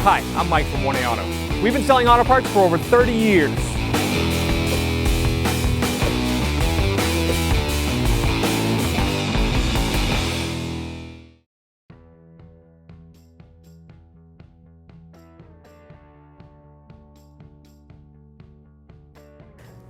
Hi, I'm Mike from 1A Auto. We've been selling auto parts for over 30 years.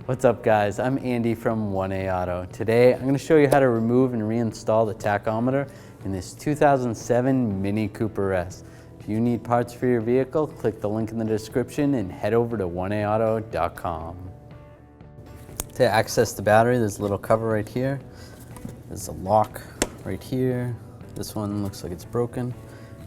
What's up guys, I'm Andy from 1A Auto. Today I'm going to show you how to remove and reinstall the tachometer in this 2007 Mini Cooper S. If you need parts for your vehicle, click the link in the description and head over to 1aauto.com. To access the battery, there's a little cover right here. There's a lock right here. This one looks like it's broken.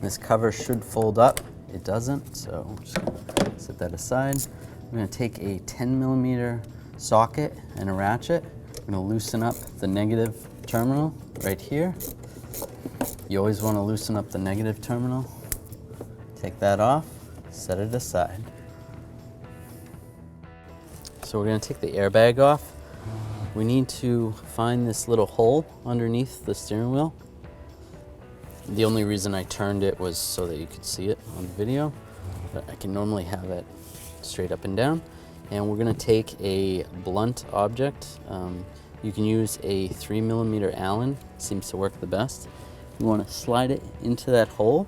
This cover should fold up. It doesn't, so I'm just going to set that aside. I'm going to take a 10mm socket and a ratchet. I'm going to loosen up the negative terminal right here. You always want to loosen up the negative terminal. Take that off, set it aside. So we're going to take the airbag off. We need to find this little hole underneath the steering wheel. The only reason I turned it was so that you could see it on the video, but I can normally have it straight up and down. And we're going to take a blunt object. You can use a 3mm Allen, seems to work the best. You want to slide it into that hole,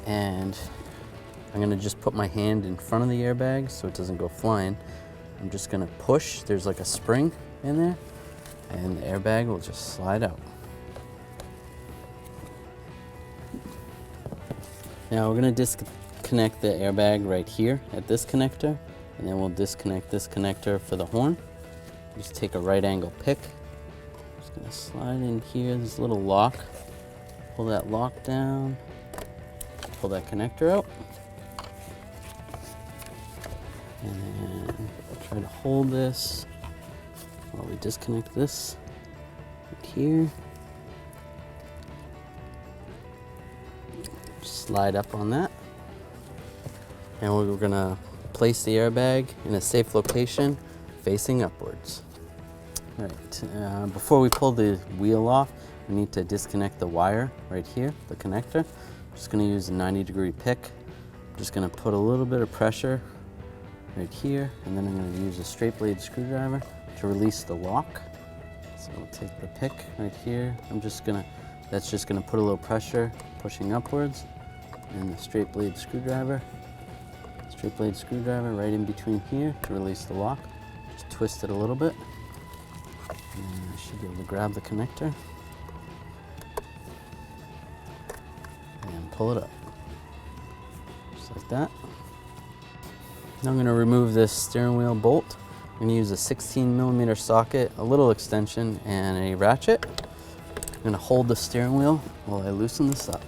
and I'm going to just put my hand in front of the airbag so it doesn't go flying. I'm just going to push. There's like a spring in there, and the airbag will just slide out. Now we're going to disconnect the airbag right here at this connector, and then we'll disconnect this connector for the horn. Just take a right angle pick. Just going to slide in here, this little lock. Pull that lock down, pull that connector out, and then try to hold this while we disconnect this right here. Slide up on that, and we're going to place the airbag in a safe location facing upwards. All right, before we pull the wheel off, we need to disconnect the wire right here, the connector. I'm just going to use a 90-degree pick. I'm just going to put a little bit of pressure right here, and then I'm going to use a straight blade screwdriver to release the lock. So I'll take the pick right here. That's just going to put a little pressure pushing upwards. And the straight blade screwdriver right in between here to release the lock. Just twist it a little bit, and I should be able to grab the connector and pull it up, just like that. Now I'm going to remove this steering wheel bolt. I'm going to use a 16mm socket, a little extension, and a ratchet. I'm going to hold the steering wheel while I loosen this up.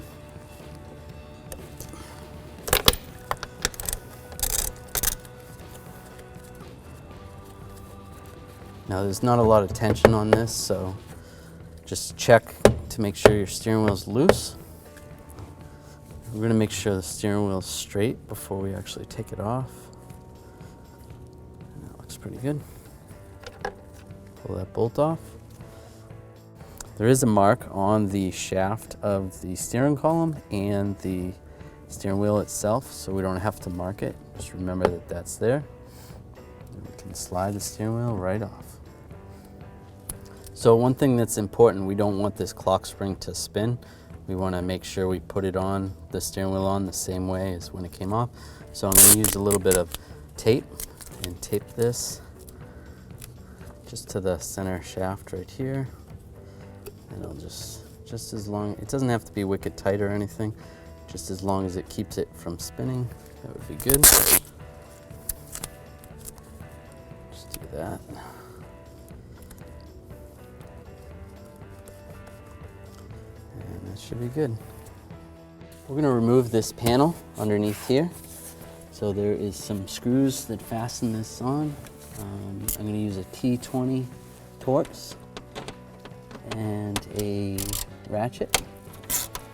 Now there's not a lot of tension on this, so just check to make sure your steering wheel is loose. We're going to make sure the steering wheel is straight before we actually take it off. And that looks pretty good. Pull that bolt off. There is a mark on the shaft of the steering column and the steering wheel itself, so we don't have to mark it. Just remember that that's there. And we can slide the steering wheel right off. So one thing that's important, we don't want this clock spring to spin. We want to make sure we put it on, the steering wheel on, the same way as when it came off. So I'm going to use a little bit of tape and tape this just to the center shaft right here. And I'll just as long, it doesn't have to be wicked tight or anything, just as long as it keeps it from spinning, that would be good. Just do that. And that should be good. We're going to remove this panel underneath here. So there is some screws that fasten this on. I'm going to use a T20 Torx and a ratchet.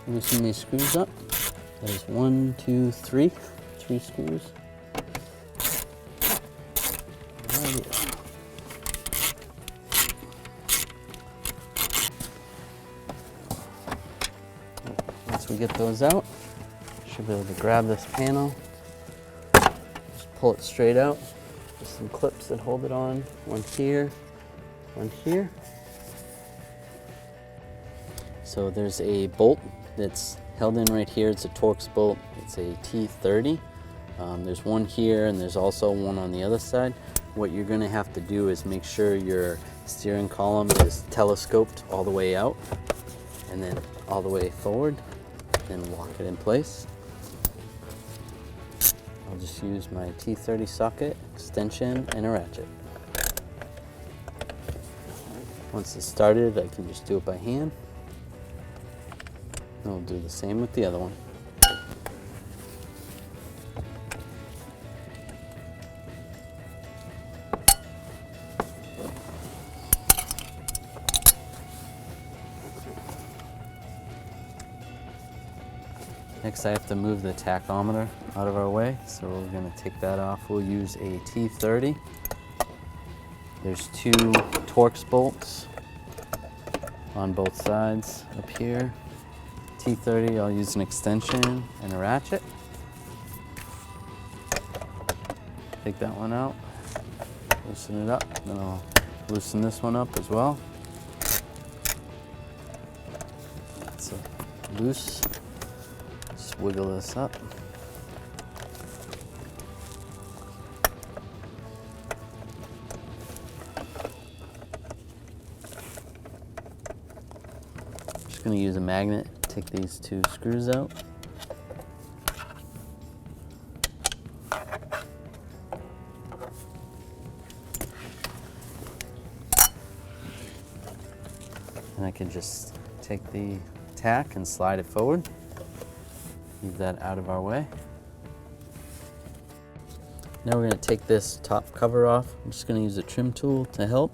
Loosen these screws up. There's 1, 2, 3 screws. Alrighty. Once we get those out, Should be able to grab this panel, just pull it straight out. There's some clips that hold it on, one here, one here. So there's a bolt that's held in right here. It's a Torx bolt. It's a T30. There's one here and there's also one on the other side. What you're gonna have to do is make sure your steering column is telescoped all the way out and then all the way forward, then lock it in place. I'll just use my T30 socket, extension, and a ratchet. Once it's started, I can just do it by hand. And we'll do the same with the other one. Next, I have to move the tachometer out of our way, so we're going to take that off. We'll use a T30. There's two Torx bolts on both sides up here. T30, I'll use an extension and a ratchet. Take that one out, loosen it up, then I'll loosen this one up as well. That's loose. Just wiggle this up. Just going to use a magnet, take these two screws out. And I can just take the tack and slide it forward. Leave that out of our way. Now we're going to take this top cover off. I'm just going to use a trim tool to help.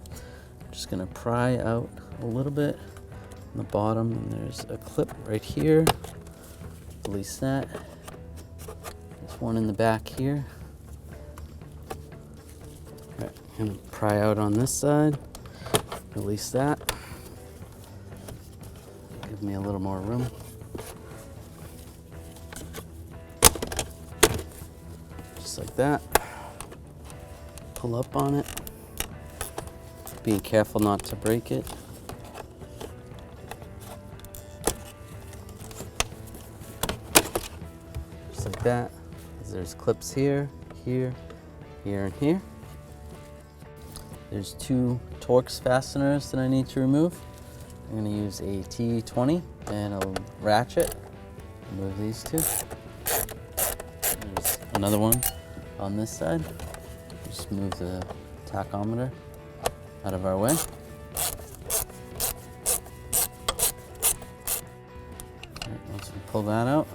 I'm just going to pry out a little bit on the bottom, and there's a clip right here. Release that. There's one in the back here. All right, I'm going to pry out on this side. Release that. Give me a little more room. Just like that. Pull up on it. Being careful not to break it. Just like that. There's clips here, here, here, and here. There's two Torx fasteners that I need to remove. I'm going to use a T20 and a ratchet. Remove these two. There's another one on this side. Just move the tachometer out of our way. Right, once we pull that out,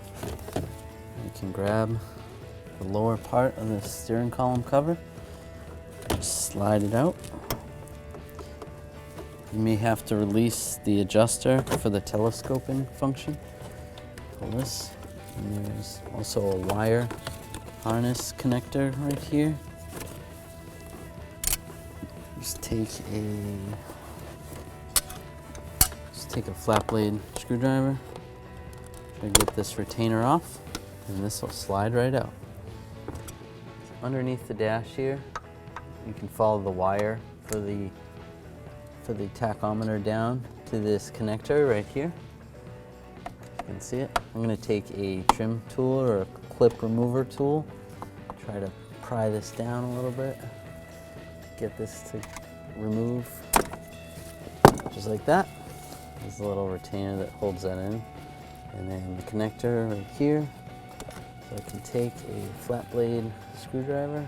we can grab the lower part of the steering column cover. Just slide it out. You may have to release the adjuster for the telescoping function. Pull this, and there's also a wire harness connector right here. Just take a flat blade screwdriver, try to get this retainer off, and this will slide right out. Underneath the dash here, you can follow the wire for the tachometer down to this connector right here. You can see it. I'm going to take a trim tool or a clip remover tool, try to pry this down a little bit, get this to remove just like that. There's a little retainer that holds that in, and then the connector right here. So I can take a flat blade screwdriver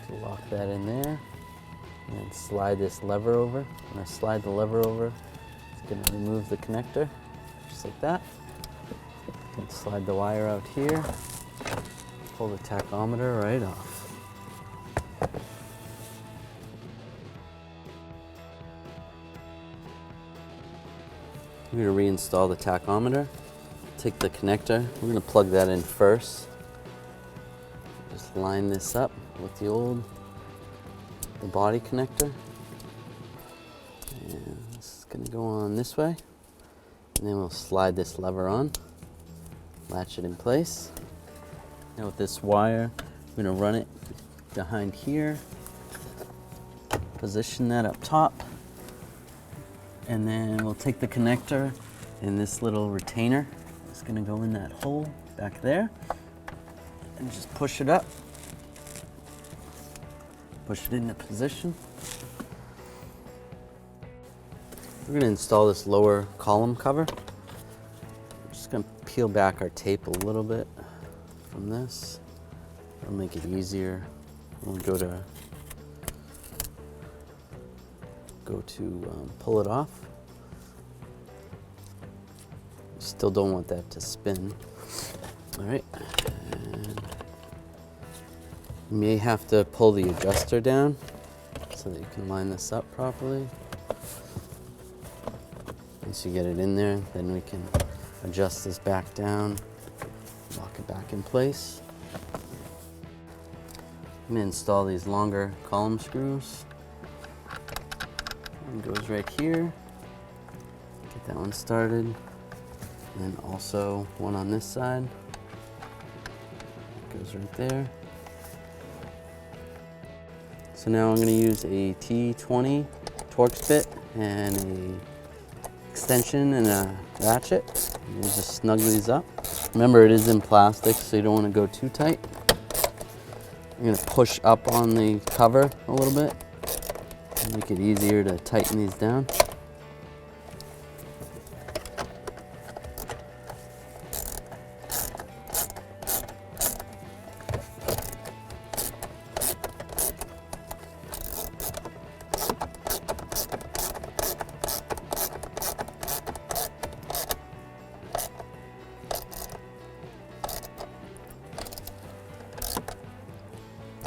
to lock that in there. And slide this lever over. When I slide the lever over, it's going to remove the connector, just like that. And slide the wire out here, pull the tachometer right off. We're going to reinstall the tachometer. Take the connector. We're going to plug that in first. Just line this up with the body connector, and this is going to go on this way, and then we'll slide this lever on. latch it in place. Now with this wire, I'm going to run it behind here, position that up top, and then we'll take the connector and this little retainer is going to go in that hole back there, and just push it up, push it into position. We're going to install this lower column cover. I'm just going to peel back our tape a little bit from this. It'll make it easier when we go to pull it off. Still don't want that to spin. All right, and you may have to pull the adjuster down so that you can line this up properly. Once you get it in there, then we can adjust this back down, lock it back in place. I'm going to install these longer column screws. One goes right here. Get that one started. And then also one on this side. Goes right there. So now I'm going to use a T20 Torx bit and a extension and a ratchet. You just snug these up. Remember, it is in plastic, so you don't want to go too tight. I'm going to push up on the cover a little bit, make it easier to tighten these down.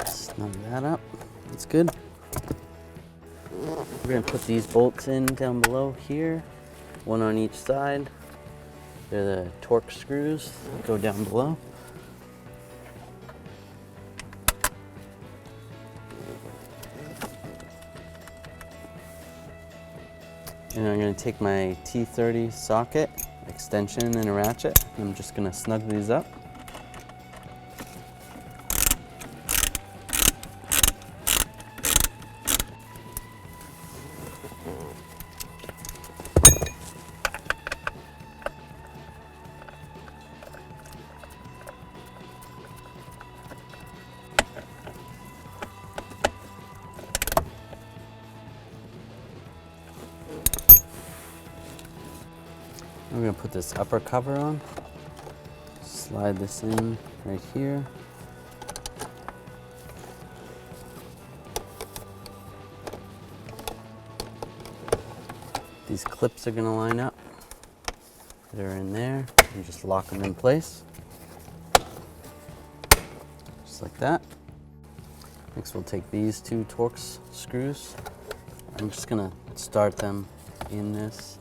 Snug that up. That's good. We're going to put these bolts in down below here, one on each side. They're the Torx screws that go down below. And I'm going to take my T30 socket, extension, and a ratchet. I'm just going to snug these up. I'm going to put this upper cover on, slide this in right here. These clips are going to line up. They're in there, and just lock them in place. Just like that. Next we'll take these two Torx screws. I'm just going to start them in this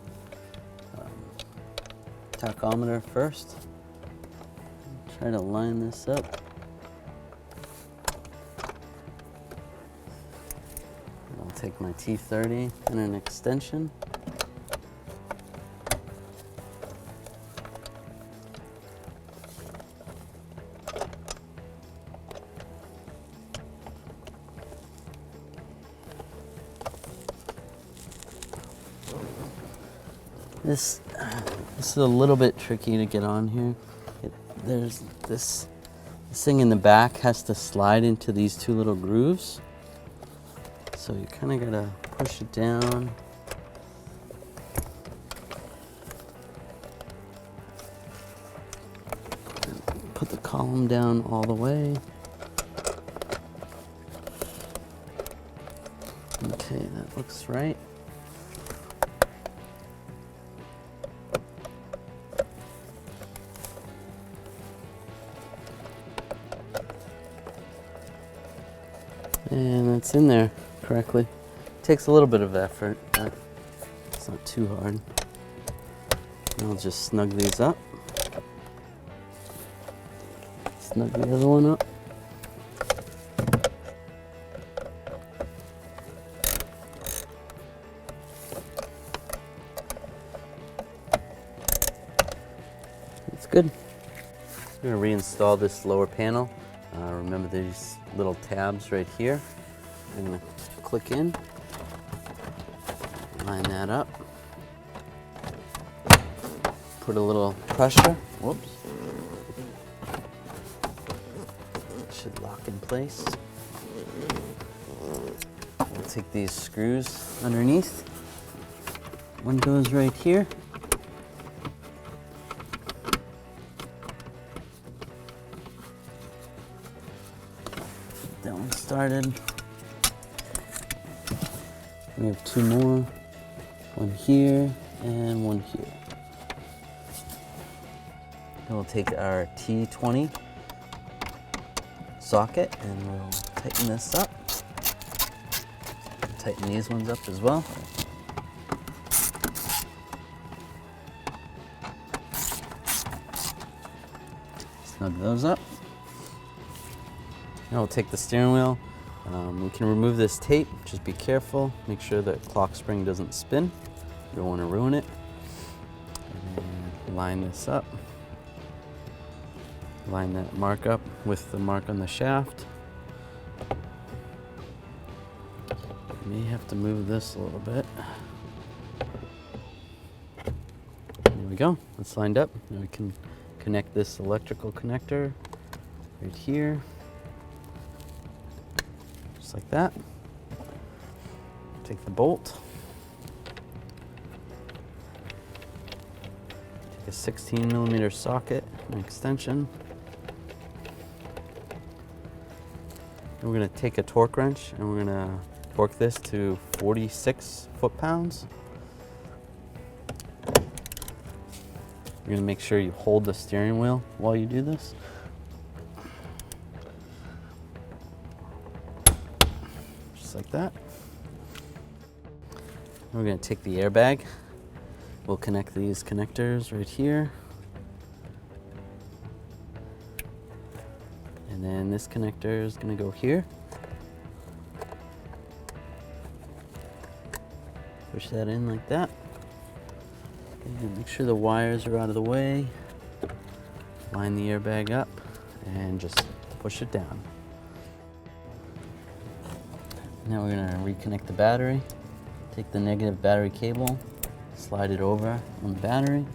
tachometer first. Try to line this up. I'll take my T30 and an extension. This is a little bit tricky to get on here. There's this thing in the back has to slide into these two little grooves. So you kind of gotta push it down. Put the column down all the way. Okay, that looks right. And it's in there correctly. Takes a little bit of effort, but it's not too hard. And I'll just snug these up. Snug the other one up. It's good. I'm going to reinstall this lower panel. Remember these little tabs right here. I'm going to click in, line that up, put a little pressure. Whoops. Should lock in place. We'll take these screws underneath. One goes right here. That one started. We have two more. One here and one here. And we'll take our T20 socket and we'll tighten this up. Tighten these ones up as well. Snug those up. Now we'll take the steering wheel. We can remove this tape, just be careful. Make sure the clock spring doesn't spin. You don't want to ruin it. And line this up. Line that mark up with the mark on the shaft. You may have to move this a little bit. There we go, it's lined up. Now we can connect this electrical connector right here. Just like that. Take the bolt. Take a 16mm socket, an extension. And we're going to take a torque wrench and we're going to torque this to 46 foot-pounds. You're going to make sure you hold the steering wheel while you do this. Just like that. We're going to take the airbag. We'll connect these connectors right here. And then this connector is going to go here. Push that in like that. And make sure the wires are out of the way. Line the airbag up and just push it down. Now we're going to reconnect the battery. Take the negative battery cable, slide it over on the battery.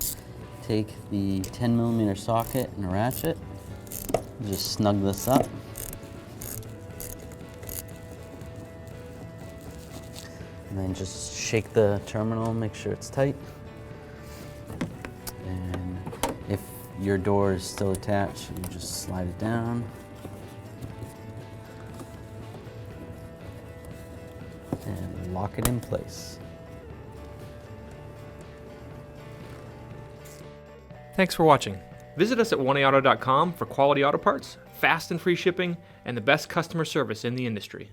Take the 10mm socket and a ratchet. Just snug this up. And then just shake the terminal, make sure it's tight. And if your door is still attached, you just slide it down. And lock it in place. Thanks for watching. Visit us at oneauto.com for quality auto parts, fast and free shipping, and the best customer service in the industry.